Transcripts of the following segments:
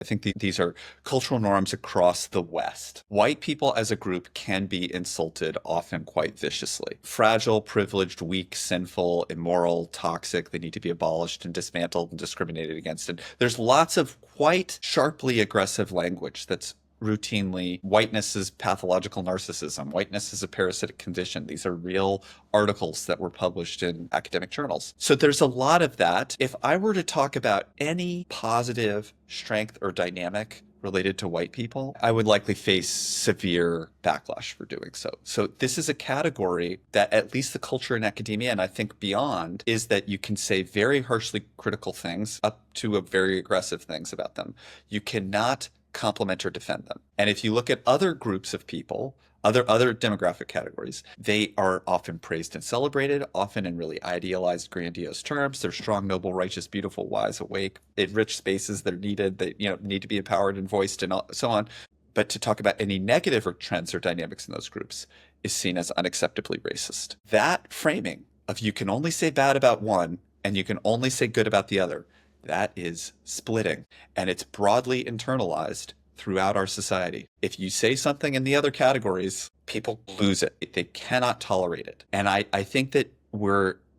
I think these are cultural norms across the West. White people as a group can be insulted, often quite viciously. Fragile, privileged, weak, sinful, immoral, toxic, they need to be abolished and dismantled and discriminated against. And there's lots of quite sharply aggressive language that's routinely whiteness is pathological narcissism. Whiteness is a parasitic condition. These are real articles that were published in academic journals. So there's a lot of that. If I were to talk about any positive strength or dynamic related to white people, I would likely face severe backlash for doing so. So this is a category that at least the culture in academia, and I think beyond, is that you can say very harshly critical things up to a very aggressive things about them. You cannot compliment or defend them. And if you look at other groups of people, other demographic categories, they are often praised and celebrated, often in really idealized, grandiose terms. They're strong, noble, righteous, beautiful, wise, awake, in rich spaces that are needed. They need to be empowered and voiced and so on. But to talk about any negative or trends or dynamics in those groups is seen as unacceptably racist. That framing of you can only say bad about one and you can only say good about the other, that is splitting, and it's broadly internalized throughout our society. If you say something in the other categories, people lose it. They cannot tolerate it. And I think that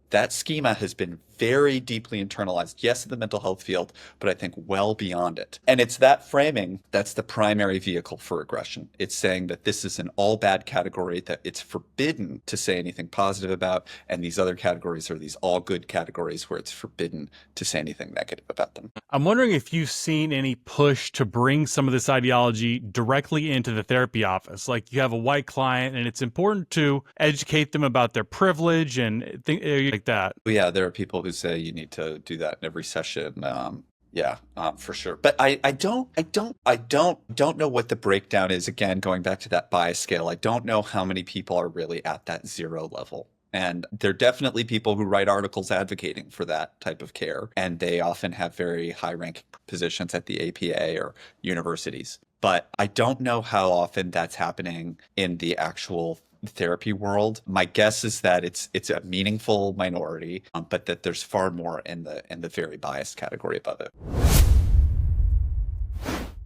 that schema has been very deeply internalized, yes, in the mental health field, but I think well beyond it. And it's that framing that's the primary vehicle for aggression. It's saying that this is an all bad category that it's forbidden to say anything positive about, and these other categories are these all good categories where it's forbidden to say anything negative about them. I'm wondering if you've seen any push to bring some of this ideology directly into the therapy office. Like you have a white client and it's important to educate them about their privilege and things like that. Yeah, there are people who say you need to do that in every session. For sure. But I don't know what the breakdown is. Again, going back to that bias scale, I don't know how many people are really at that zero level. And there are definitely people who write articles advocating for that type of care. And they often have very high ranking positions at the APA or universities. But I don't know how often that's happening in the actual therapy world. My guess is that it's a meaningful minority, but that there's far more in the very biased category above it.